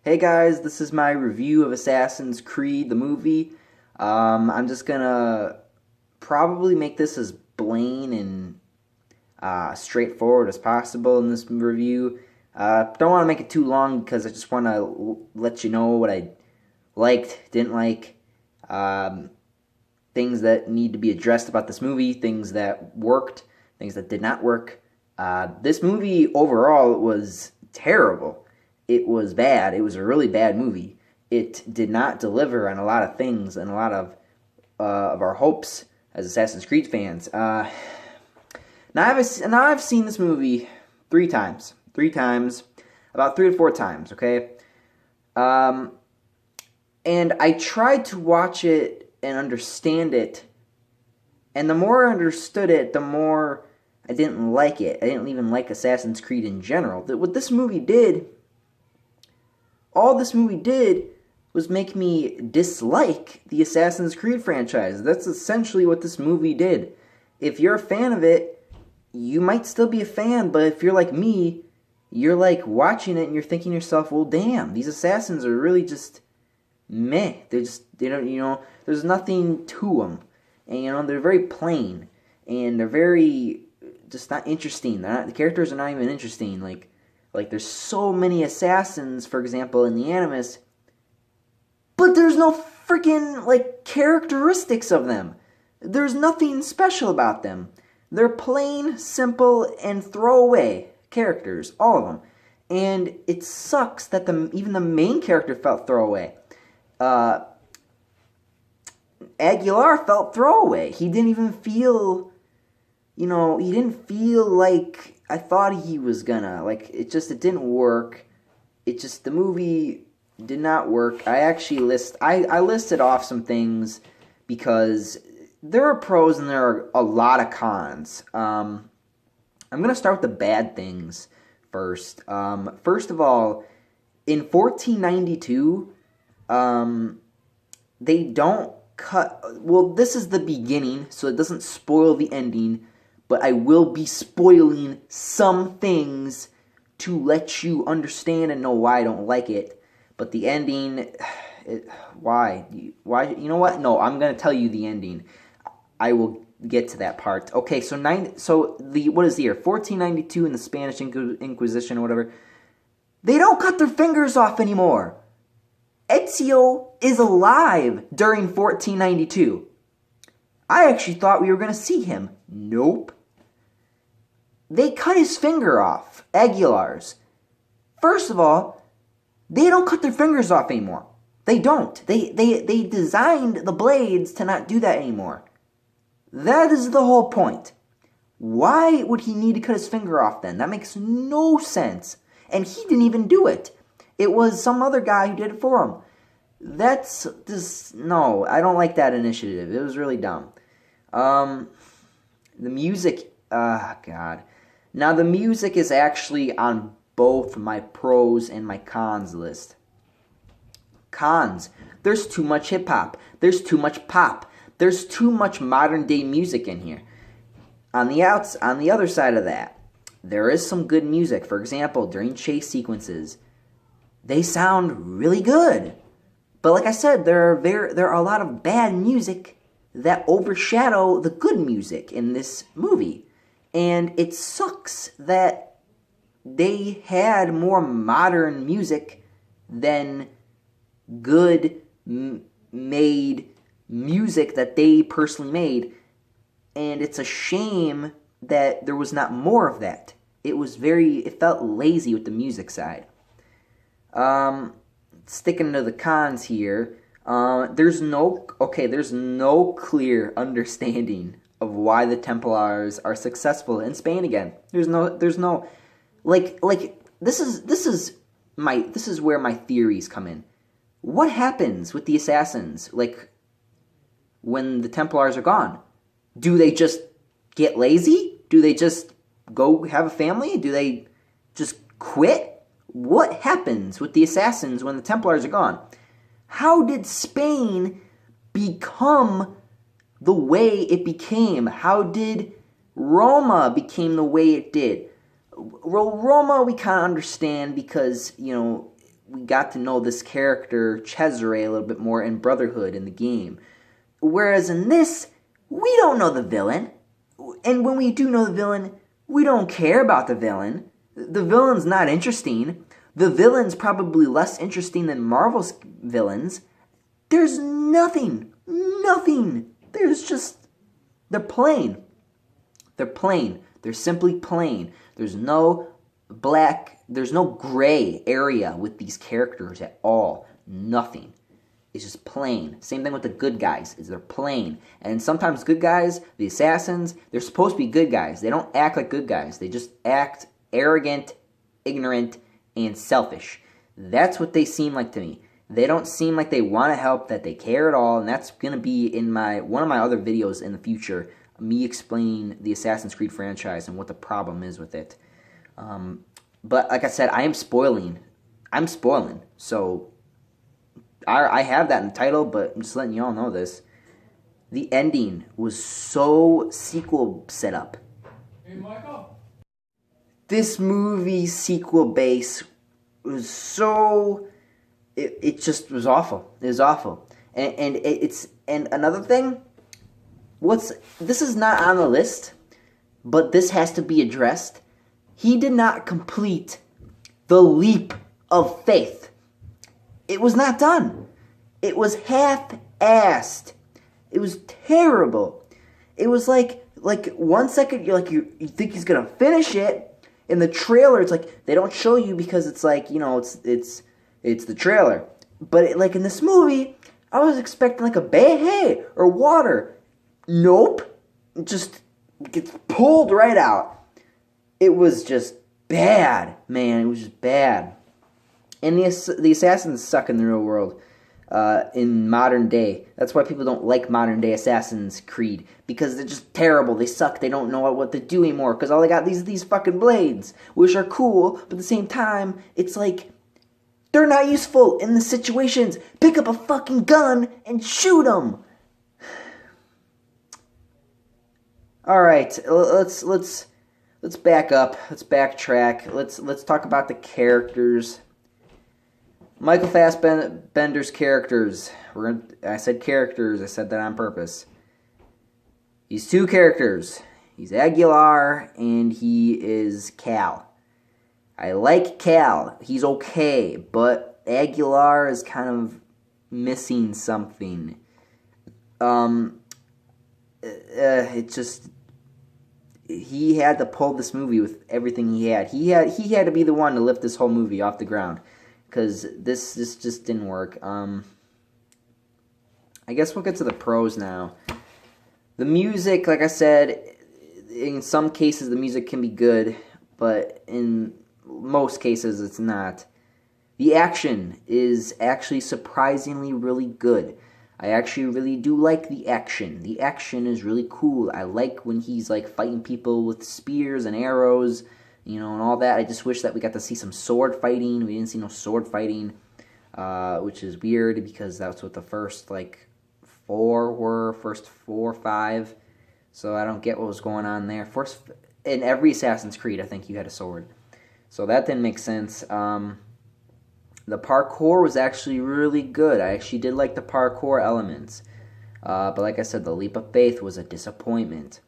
Hey guys, this is my review of Assassin's Creed, the movie. I'm just gonna probably make this as plain and straightforward as possible in this review. Don't want to make it too long because I just want to let you know what I liked, didn't like, things that need to be addressed about this movie, things that worked, things that did not work. This movie overall was terrible. It was bad. It was a really bad movie. It did not deliver on a lot of things and a lot of our hopes as Assassin's Creed fans. Now I've seen this movie three times, about 3 to 4 times. Okay, and I tried to watch it and understand it, and the more I understood it, the more I didn't like it. I didn't even like Assassin's Creed in general. What this movie did, all this movie did was make me dislike the Assassin's Creed franchise. That's essentially what this movie did. If you're a fan of it, you might still be a fan, but if you're like me, you're like watching it and you're thinking to yourself, well, damn, these assassins are really just meh. They don't, there's nothing to them. And, they're very plain. And they're very, just not interesting. The characters are not even interesting. Like there's so many assassins, for example, in the Animus, but there's no freaking, characteristics of them. There's nothing special about them. They're plain, simple, and throwaway characters, all of them. And it sucks that even the main character felt throwaway. Aguilar felt throwaway. He didn't even feel, he didn't feel like I thought he was gonna. It didn't work. The movie did not work. I listed off some things because there are pros and there are a lot of cons. I'm going to start with the bad things first. First of all, in 1492, they don't cut... Well, this is the beginning, so it doesn't spoil the ending, but I will be spoiling some things to let you understand and know why I don't like it. But the ending... why? You know what? No, I'm going to tell you the ending. I will get to that part. Okay, what is the year? 1492 in the Spanish Inquisition or whatever. They don't cut their fingers off anymore. Ezio is alive during 1492. I actually thought we were going to see him. Nope. They cut his finger off, Aguilar's. First of all, they don't cut their fingers off anymore. They don't. They designed the blades to not do that anymore. That is the whole point. Why would he need to cut his finger off then? That makes no sense. And he didn't even do it. It was some other guy who did it for him. That's just... No, I don't like that initiative. It was really dumb. The music... God. Now, the music is actually on both my pros and my cons list. Cons. There's too much hip-hop. There's too much pop. There's too much modern-day music in here. On the other side of that, there is some good music. For example, during chase sequences, they sound really good. But like I said, there are a lot of bad music that overshadow the good music in this movie. And it sucks that they had more modern music than good made music that they personally made, and it's a shame that there was not more of that. It felt lazy with the music side. Sticking to the cons here, there's no clear understanding of why the Templars are successful in Spain again. There's no this is where my theories come in. What happens with the assassins? When the Templars are gone? Do they just get lazy? Do they just go have a family? Do they just quit? What happens with the assassins when the Templars are gone? How did Spain become the way it became? How did Roma become the way it did? Well, Roma we kind of understand because, we got to know this character, Cesare, a little bit more in Brotherhood in the game. Whereas in this, we don't know the villain. And when we do know the villain, we don't care about the villain. The villain's not interesting. The villain's probably less interesting than Marvel's villains. There's nothing. There's just, they're plain. They're plain. They're simply plain. There's no gray area with these characters at all. Nothing. It's just plain. Same thing with the good guys, is they're plain. And sometimes good guys, the assassins, they're supposed to be good guys. They don't act like good guys. They just act arrogant, ignorant, and selfish. That's what they seem like to me. They don't seem like they want to help, that they care at all, and that's going to be in one of my other videos in the future, me explaining the Assassin's Creed franchise and what the problem is with it. But like I said, I'm spoiling. So I have that in the title, but I'm just letting y'all know this. The ending was so sequel set up. Hey, Michael. This movie sequel base was so... It just was awful. It was awful. And another thing, this is not on the list, but this has to be addressed. He did not complete the leap of faith. It was not done. It was half-assed. It was terrible. It was like 1 second you think he's gonna finish it. In the trailer, it's like they don't show you because it's like, you know, it's the trailer. But in this movie, I was expecting like a hay or water. Nope. It just gets pulled right out. It was just bad, man. It was just bad. And the assassins suck in the real world, in modern day. That's why people don't like modern day Assassin's Creed, because they're just terrible. They suck. They don't know what to do anymore, because all they got these fucking blades, which are cool, but at the same time, it's like they're not useful in the situations. Pick up a fucking gun and shoot them. All right, let's back up. Let's backtrack. Let's talk about the characters. Michael Fassbender's characters. I said characters. I said that on purpose. He's two characters. He's Aguilar and he is Cal. I like Cal. He's okay, but Aguilar is kind of missing something. It just, he had to pull this movie with everything he had. He had to be the one to lift this whole movie off the ground, because this just didn't work. I guess we'll get to the pros now. The music, like I said, in some cases the music can be good, but in most cases it's not. The action is actually surprisingly really good. I actually really do like the action. The action is really cool. I like when he's like fighting people with spears and arrows, you know, and all that. I just wish that we got to see some sword fighting. We didn't see no sword fighting, which is weird because that's what the first four or five. So I don't get what was going on there. First, in every Assassin's Creed, I think you had a sword. So that didn't make sense. The parkour was actually really good. I actually did like the parkour elements. But like I said, the leap of faith was a disappointment.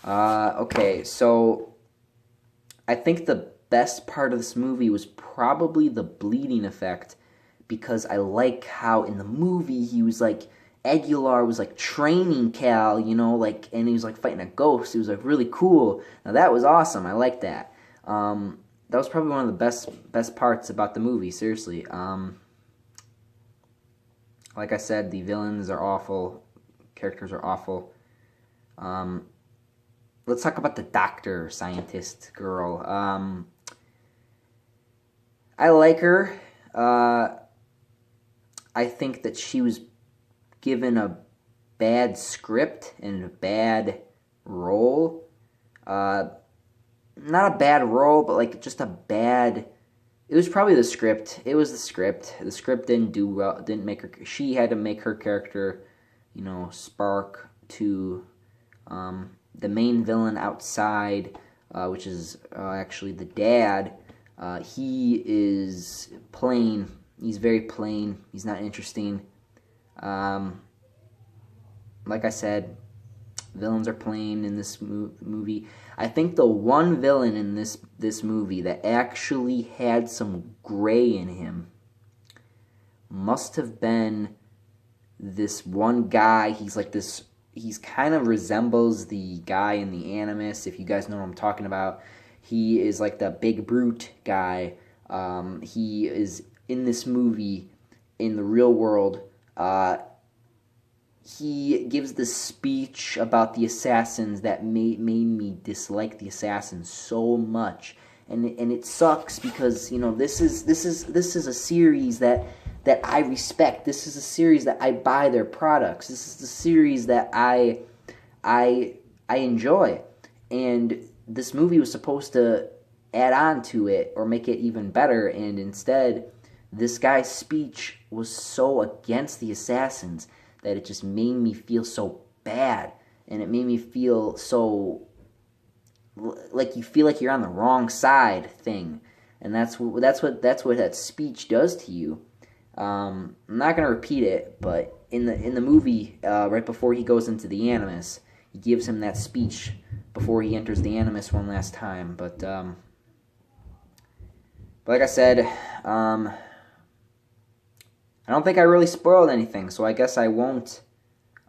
Okay, so I think the best part of this movie was probably the bleeding effect, because I like how in the movie he was Aguilar was training Cal, you know, and he was fighting a ghost. It was really cool. Now that was awesome. I like that. That was probably one of the best parts about the movie, seriously. Like I said, the villains are awful. Characters are awful. Let's talk about the doctor, scientist girl. I like her. I think that she was given a bad script and a bad role. Not a bad role, but just a bad... It was probably the script. It was the script. The script didn't do well. Didn't make her... She had to make her character, you know, spark to the main villain outside, which is actually the dad. He is plain. He's very plain. He's not interesting. Like I said, villains are plain in this movie. I think the one villain in this movie that actually had some gray in him must have been this one guy. He's like this. He's kind of resembles the guy in the Animus, if you guys know what I'm talking about. He is like the big brute guy. He is in this movie, in the real world. He gives this speech about the assassins that made me dislike the assassins so much, and it sucks because this is a series that I respect. This is a series that I buy their products. This is the series that I enjoy, and this movie was supposed to add on to it or make it even better, and instead, this guy's speech was so against the assassins that it just made me feel so bad, and it made me feel so like you feel like you're on the wrong side thing, and that's what that speech does to you. I'm not gonna repeat it, but in the movie, right before he goes into the Animus, he gives him that speech before he enters the Animus one last time. But like I said, I don't think I really spoiled anything, so I guess I won't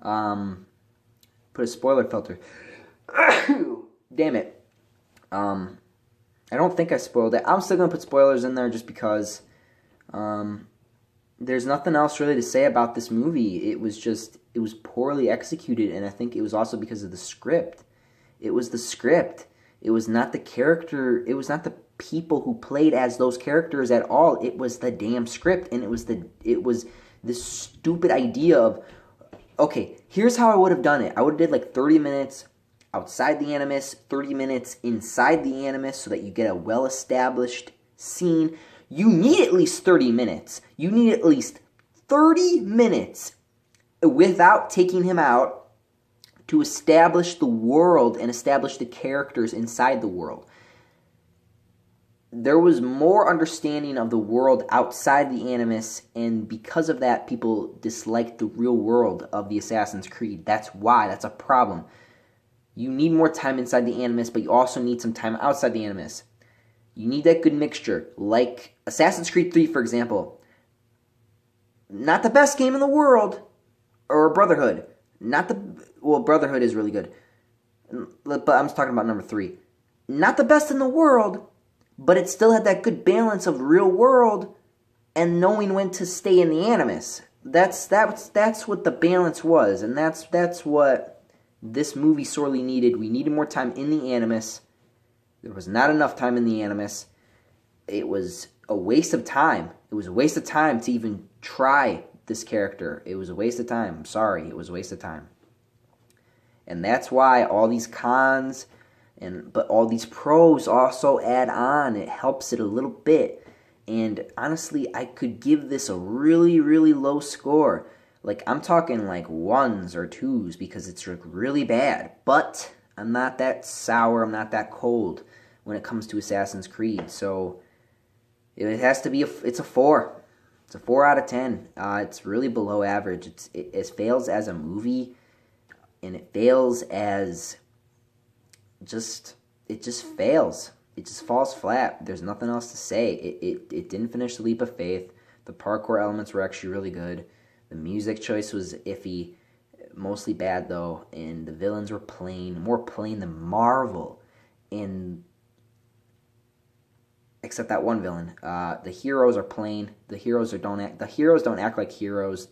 put a spoiler filter. Damn it. I don't think I spoiled it. I'm still going to put spoilers in there just because there's nothing else really to say about this movie. It was poorly executed, and I think it was also because of the script. It was the script. It was not the character. It was not the people who played as those characters at all. It was the damn script, and it was this stupid idea of, okay, here's how I would have done it. I would have did like 30 minutes outside the Animus, 30 minutes inside the Animus, so that you get a well-established scene. You need at least 30 minutes. You need at least 30 minutes without taking him out to establish the world and establish the characters inside the world. There was more understanding of the world outside the Animus, and because of that, people disliked the real world of the Assassin's Creed. That's why. That's a problem. You need more time inside the Animus, but you also need some time outside the Animus. You need that good mixture. Like Assassin's Creed 3, for example. Not the best game in the world. Or Brotherhood. Brotherhood is really good. But I'm just talking about number 3. Not the best in the world, but it still had that good balance of real world and knowing when to stay in the Animus. That's what the balance was, and that's what this movie sorely needed. We needed more time in the Animus. There was not enough time in the Animus. It was a waste of time. It was a waste of time to even try this character. It was a waste of time. I'm sorry, it was a waste of time. And that's why all these cons but all these pros also add on. It helps it a little bit. And honestly, I could give this a really, really low score. Like, I'm talking like 1s or 2s because it's really bad. But I'm not that sour, I'm not that cold when it comes to Assassin's Creed. So it has to be it's a 4. It's a 4 out of 10. It's really below average. It fails as a movie, and it fails as it just fails. It just falls flat. There's nothing else to say. It didn't finish the leap of faith. The parkour elements were actually really good. The music choice was iffy, mostly bad though, and the villains were plain, more plain than Marvel. And except that one villain, the heroes are plain. The heroes don't act like heroes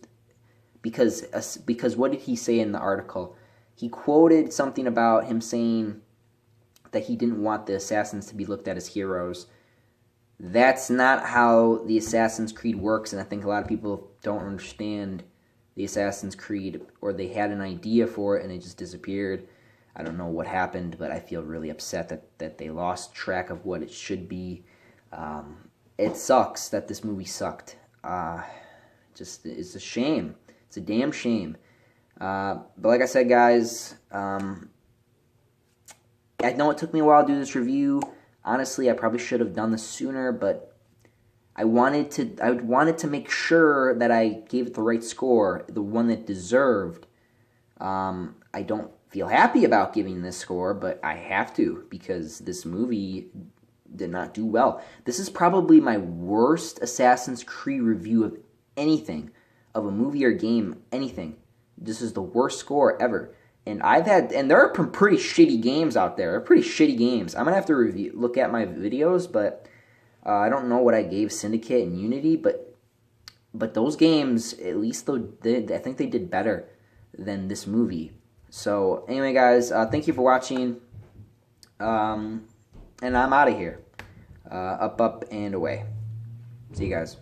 because what did he say in the article? He quoted something about him saying that he didn't want the assassins to be looked at as heroes. That's not how the Assassin's Creed works, and I think a lot of people don't understand the Assassin's Creed, or they had an idea for it and it just disappeared. I don't know what happened, but I feel really upset that they lost track of what it should be. It sucks that this movie sucked. It's a shame. It's a damn shame. But like I said, guys, I know it took me a while to do this review. Honestly, I probably should have done this sooner, but I wanted to make sure that I gave it the right score, the one that deserved. I don't feel happy about giving this score, but I have to because this movie did not do well. This is probably my worst Assassin's Creed review of anything, of a movie or game, anything. This is the worst score ever. And there are pretty shitty games out there. They're pretty shitty games. I'm gonna have to look at my videos, but I don't know what I gave Syndicate and Unity, but those games, at least I think they did better than this movie. So anyway, guys, thank you for watching, and I'm out of here. Up, and away. See you guys.